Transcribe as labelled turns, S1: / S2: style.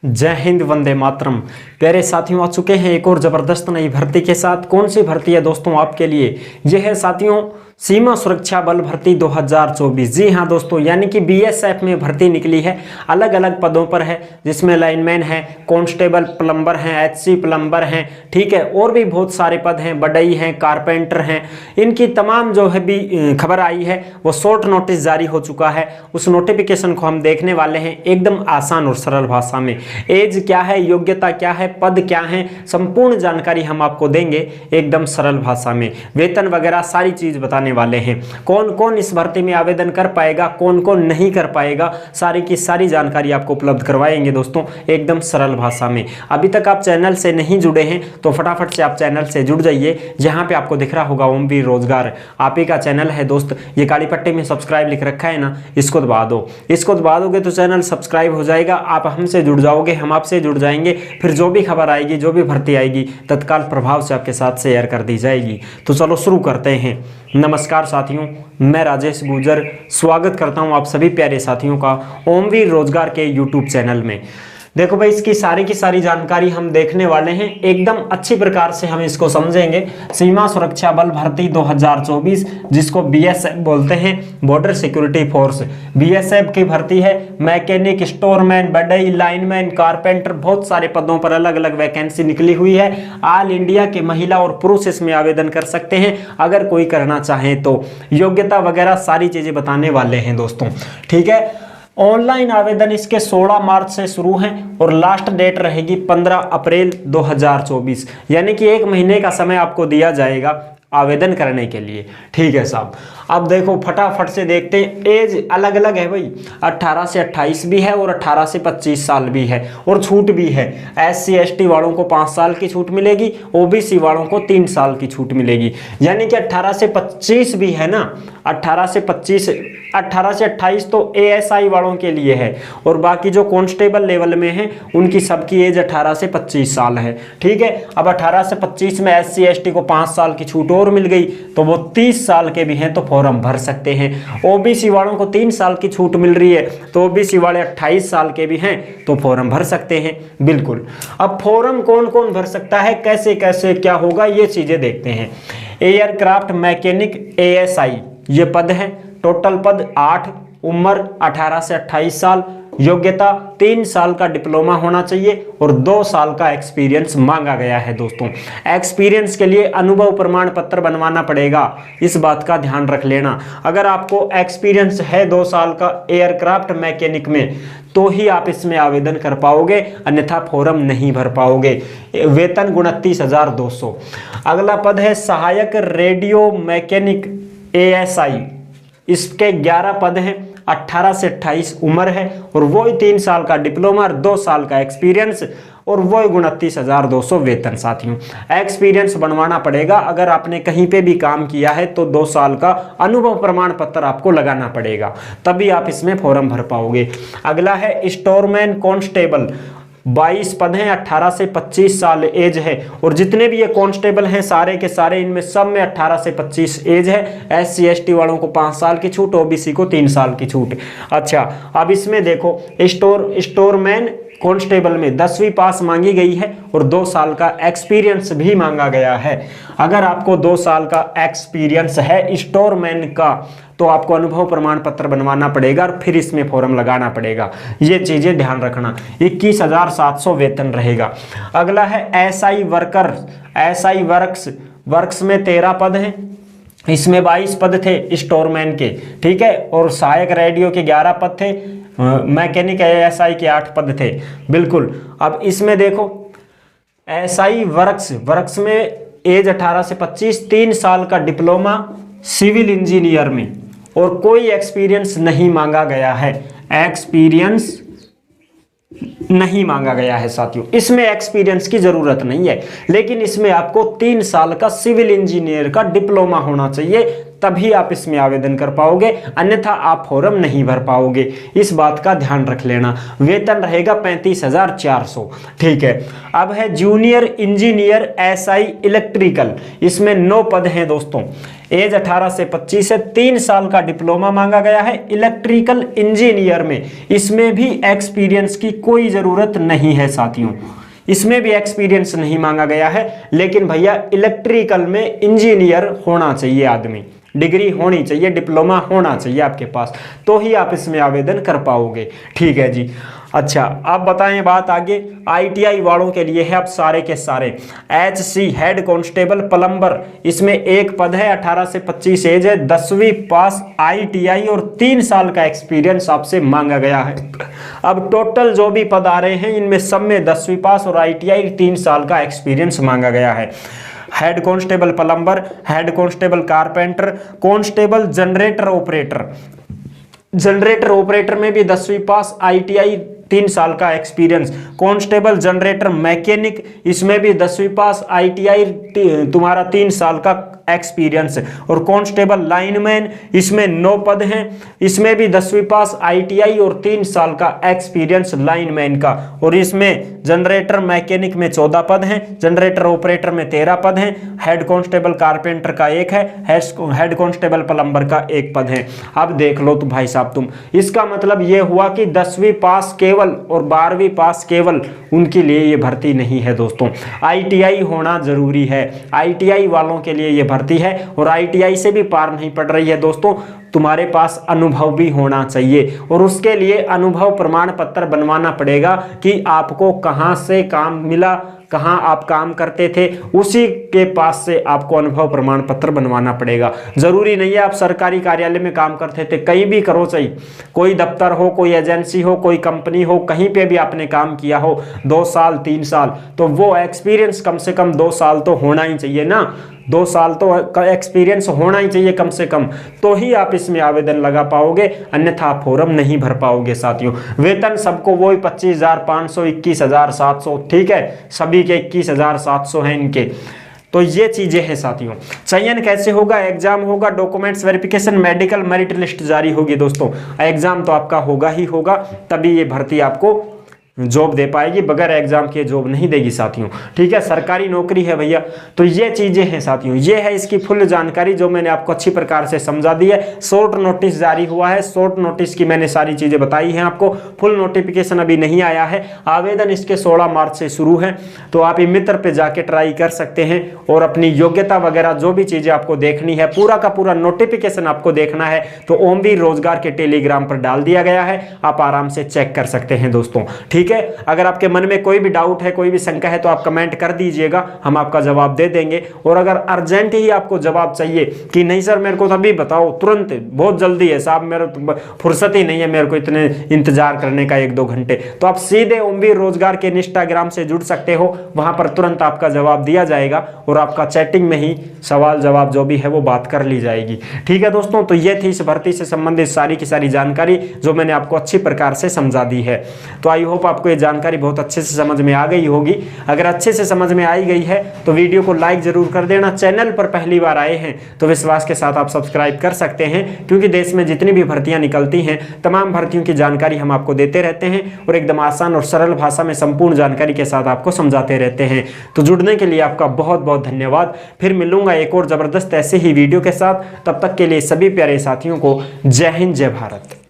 S1: जय हिंद, वंदे मातरम। प्यारे साथियों, आ चुके हैं एक और जबरदस्त नई भर्ती के साथ। कौन सी भर्ती है दोस्तों आपके लिए? यह है साथियों सीमा सुरक्षा बल भर्ती 2024। जी हाँ दोस्तों, यानी कि बीएसएफ में भर्ती निकली है। अलग अलग पदों पर है, जिसमें लाइनमैन है, कांस्टेबल, प्लम्बर हैं, एचसी प्लम्बर हैं, ठीक है, और भी बहुत सारे पद हैं, बढ़ई हैं, कारपेंटर हैं। इनकी तमाम जो है भी खबर आई है, वो शॉर्ट नोटिस जारी हो चुका है। उस नोटिफिकेशन को हम देखने वाले हैं एकदम आसान और सरल भाषा में। एज क्या है, योग्यता क्या है, पद क्या है, संपूर्ण जानकारी हम आपको देंगे एकदम सरल भाषा में। वेतन वगैरह सारी चीज बताने वाले हैं। कौन कौन इस भर्ती में आवेदन कर पाएगा, कौन कौन नहीं कर पाएगा, सारी की सारी जानकारी आपको उपलब्ध करवाएंगे दोस्तों एकदम सरल भाषा में। अभी तक आप चैनल से नहीं जुड़े हैं तो फटाफट से आप चैनल से जुड़ जाइए। जहां पे आपको दिख रहा होगा ओमवीर रोजगार, आप ही का चैनल है दोस्त। ये काली पट्टी में सब्सक्राइब लिख रखा है ना, इसको दबा दो। इसको दबा दोगे तो चैनल सब्सक्राइब हो जाएगा, आप हमसे जुड़ जाओगे, हम आपसे जुड़ जाएंगे। फिर जो भी खबर आएगी, जो भी भर्ती आएगी, तत्काल प्रभाव से आपके साथ शेयर कर दी जाएगी। तो चलो शुरू करते हैं। नमस्कार साथियों, मैं राजेश गुजर स्वागत करता हूं आप सभी प्यारे साथियों का ओमवीर रोजगार के यूट्यूब चैनल में। देखो भाई, इसकी सारी की सारी जानकारी हम देखने वाले हैं, एकदम अच्छी प्रकार से हम इसको समझेंगे। सीमा सुरक्षा बल भर्ती 2024, जिसको बीएसएफ बोलते हैं, बॉर्डर सिक्योरिटी फोर्स। बीएसएफ की भर्ती है। मैकेनिक, स्टोरमैन, बढ़ई, लाइनमैन, कारपेंटर, बहुत सारे पदों पर अलग अलग वैकेंसी निकली हुई है। ऑल इंडिया के महिला और पुरुष इसमें आवेदन कर सकते हैं अगर कोई करना चाहे तो। योग्यता वगैरह सारी चीजें बताने वाले हैं दोस्तों, ठीक है। ऑनलाइन आवेदन इसके 16 मार्च से शुरू है और लास्ट डेट रहेगी 15 अप्रैल 2024, यानी कि एक महीने का समय आपको दिया जाएगा आवेदन करने के लिए, ठीक है साहब। अब देखो फटाफट से देखते हैं। एज अलग अलग है भाई, 18 से 28 भी है और 18 से 25 साल भी है, और छूट भी है। SC ST वालों को 5 साल की छूट मिलेगी, OBC वालों को 3 साल की छूट मिलेगी। यानी कि 18 से 25 भी है ना, 18 से 25, 18 से 28 तो ASI वालों के लिए है, और बाकी जो कांस्टेबल लेवल में है उनकी सबकी एज 18 से 25 साल है, ठीक है। अब 18 से 25 में SC ST को 5 साल की छूट और मिल गई, तो वो 30 साल के भी हैं तो फॉर्म भर सकते हैं। OBC वालों को 3 साल की छूट मिल रही है, तो OBC वाले 28 साल के भी हैं तो फॉर्म भर सकते हैं, बिल्कुल। अब फॉर्म कौन कौन भर सकता है, कैसे कैसे क्या होगा, ये चीजें देखते हैं। एयरक्राफ्ट मैकेनिक ASI ये पद है, टोटल पद 8, उम्र 18 से 28 साल, योग्यता 3 साल का डिप्लोमा होना चाहिए और 2 साल का एक्सपीरियंस मांगा गया है दोस्तों। एक्सपीरियंस के लिए अनुभव प्रमाण पत्र बनवाना पड़ेगा, इस बात का ध्यान रख लेना। अगर आपको एक्सपीरियंस है 2 साल का एयरक्राफ्ट मैकेनिक में, तो ही आप इसमें आवेदन कर पाओगे, अन्यथा फॉर्म नहीं भर पाओगे। वेतन 29,200। अगला पद है सहायक रेडियो मैकेनिक ASI, इसके 11 पद हैं, 18 से 28 उम्र है, और वो 3 साल का डिप्लोमा, 2 साल का एक्सपीरियंस, और वो 29,200 वेतन। साथियों, एक्सपीरियंस बनवाना पड़ेगा। अगर आपने कहीं पे भी काम किया है तो 2 साल का अनुभव प्रमाण पत्र आपको लगाना पड़ेगा, तभी आप इसमें फॉर्म भर पाओगे। अगला है स्टोरमैन कांस्टेबल, 22 पद हैं, 18 से 25 साल एज है, और जितने भी ये कांस्टेबल हैं सारे के सारे, इनमें सब में 18 से 25 एज है। SC ST वालों को 5 साल की छूट, OBC को 3 साल की छूट। अच्छा, अब इसमें देखो स्टोरमैन कांस्टेबल में 10वीं पास मांगी गई है और 2 साल का एक्सपीरियंस भी मांगा गया है। अगर आपको 2 साल का एक्सपीरियंस है स्टोरमैन का, तो आपको अनुभव प्रमाण पत्र बनवाना पड़ेगा और फिर इसमें फॉर्म लगाना पड़ेगा। ये चीजें ध्यान रखना। 21,700 वेतन रहेगा। अगला है SI वर्कर, SI वर्क्स में 13 पद हैं, इसमें 22 पद थे स्टोरमैन के, ठीक है, और सहायक रेडियो के 11 पद थे, मैकेनिक ASI के 8 पद थे, बिल्कुल। अब इसमें देखो SI वर्क्स में एज 18 से 25, 3 साल का डिप्लोमा सिविल इंजीनियर में, और कोई एक्सपीरियंस नहीं मांगा गया है। एक्सपीरियंस नहीं मांगा गया है साथियों, इसमें एक्सपीरियंस की जरूरत नहीं है, लेकिन इसमें आपको 3 साल का सिविल इंजीनियर का डिप्लोमा होना चाहिए, तभी आप इसमें आवेदन कर पाओगे, अन्यथा आप फॉर्म नहीं भर पाओगे। इस बात का ध्यान रख लेना। वेतन रहेगा 35,400। ठीक है। अब है जूनियर इंजीनियर SI इलेक्ट्रिकल, इसमें 9 पद हैं दोस्तों। एज 18 से 25 है, 3 साल का डिप्लोमा मांगा गया है इलेक्ट्रिकल इंजीनियर में। इसमें भी एक्सपीरियंस की कोई जरूरत नहीं है साथियों, इसमें भी एक्सपीरियंस नहीं मांगा गया है, लेकिन भैया इलेक्ट्रिकल में इंजीनियर होना चाहिए आदमी, डिग्री होनी चाहिए, डिप्लोमा होना चाहिए आपके पास, तो ही आप इसमें आवेदन कर पाओगे। ठीक है जी। अच्छा, अब बताएं बात आगे। ITI वालों के लिए है अब सारे के सारे। HC हेड कांस्टेबल प्लम्बर, इसमें 1 पद है, 18 से 25 एज है, 10वीं पास ITI और 3 साल का एक्सपीरियंस आपसे मांगा गया है। अब टोटल जो भी पद आ रहे हैं इनमें सब में 10वीं पास और ITI 3 साल का एक्सपीरियंस मांगा गया है। Head constable plumber, head constable carpenter, constable generator operator, generator operator में भी 10वीं पास ITI 3 साल का एक्सपीरियंस। कांस्टेबल जनरेटर मैकेनिक, इसमें भी 10वीं पास ITI तुम्हारा 3 साल का एक्सपीरियंस। और कांस्टेबल लाइनमैन, इसमें 9 पद हैं, इसमें भी 10वीं पास ITI और 3 साल का एक्सपीरियंस लाइनमैन का। और इसमें जनरेटर मैकेनिक में 14 पद हैं, जनरेटर ऑपरेटर में 13 पद हैं, हेड कांस्टेबल कारपेंटर का 1 है, हेड कांस्टेबल प्लम्बर का 1 पद है। अब देख लो तो भाई साहब तुम, इसका मतलब ये हुआ कि 10वीं पास केवल और 12वीं पास केवल उनके लिए ये भर्ती नहीं है दोस्तों, ITI होना जरूरी है। ITI वालों के लिए ये भर्ती है और ITI से भी पार नहीं पड़ रही है दोस्तों, तुम्हारे पास अनुभव भी होना चाहिए और उसके लिए अनुभव प्रमाण पत्र बनवाना पड़ेगा कि आपको कहां से काम मिला, कहां आप काम करते थे, उसी के पास से आपको अनुभव प्रमाण पत्र बनवाना पड़ेगा। जरूरी नहीं है आप सरकारी कार्यालय में काम करते थे, कहीं भी करो, चाहिए कोई दफ्तर हो, कोई एजेंसी हो, कोई कंपनी हो, कहीं पे भी आपने काम किया हो 2 साल 3 साल, तो वो एक्सपीरियंस कम से कम 2 साल तो होना ही चाहिए ना, 2 साल तो एक्सपीरियंस होना ही चाहिए कम से कम, तो ही आप इसमें आवेदन लगा पाओगे, अन्यथा आप फॉर्म नहीं भर पाओगे साथियों। वेतन सबको वही 25,500, 21,700, ठीक है, सभी के 21,700 हैं इनके। तो ये चीजें हैं साथियों। चयन कैसे होगा? एग्जाम होगा, documents verification, medical, merit list जारी होगी दोस्तों। एग्जाम तो आपका होगा ही होगा, तभी ये भर्ती आपको जॉब दे पाएगी, बगैर एग्जाम के जॉब नहीं देगी साथियों। ठीक है, सरकारी नौकरी है भैया। तो ये चीजें हैं साथियों, ये है इसकी फुल जानकारी जो मैंने आपको अच्छी प्रकार से समझा दी है। शॉर्ट नोटिस जारी हुआ है, शॉर्ट नोटिस की मैंने सारी चीजें बताई हैं आपको। फुल नोटिफिकेशन अभी नहीं आया है, आवेदन इसके 16 मार्च से शुरू है, तो आप ई मित्र पे जाके ट्राई कर सकते हैं और अपनी योग्यता वगैरह जो भी चीजें आपको देखनी है, पूरा का पूरा नोटिफिकेशन आपको देखना है तो ओमवीर रोजगार के टेलीग्राम पर डाल दिया गया है, आप आराम से चेक कर सकते हैं दोस्तों। ठीक है, अगर आपके मन में कोई भी डाउट है, कोई भी शंका है, तो आप कमेंट कर दीजिएगा, हम आपका जवाब दे देंगे। और अगर अर्जेंट ही आपको जवाब चाहिए कि नहीं सर मेरे को तो अभी बताओ, तुरंत, बहुत जल्दी है साहब, मेरे फुर्सत ही नहीं है मेरे को इतने इंतजार करने का 1-2 घंटे, तो आप सीधे ओमवीर रोजगार के इंस्टाग्राम से जुड़ सकते हो, वहां पर तुरंत आपका जवाब दिया जाएगा और आपका चैटिंग में ही सवाल जवाब जो भी है वो बात कर ली जाएगी। ठीक है दोस्तों, तो ये थी इस भर्ती से संबंधित सारी की सारी जानकारी जो मैंने आपको अच्छी प्रकार से समझा दी है। तो आई होप आपको ये जानकारी बहुत अच्छे से समझ में आ गई होगी। अगर अच्छे से समझ में आई गई है तो वीडियो को लाइक जरूर कर देना। चैनल पर पहली बार आए हैं तो विश्वास के साथ आप सब्सक्राइब कर सकते हैं, क्योंकि देश में जितनी भी भर्तियां निकलती हैं तमाम भर्तियों की जानकारी हम आपको देते रहते हैं और एकदम आसान और सरल भाषा में संपूर्ण जानकारी के साथ आपको समझाते रहते हैं। तो जुड़ने के लिए आपका बहुत बहुत धन्यवाद। फिर मिलूंगा एक और जबरदस्त ऐसे ही वीडियो के साथ, तब तक के लिए सभी प्यारे साथियों को जय हिंद, जय भारत।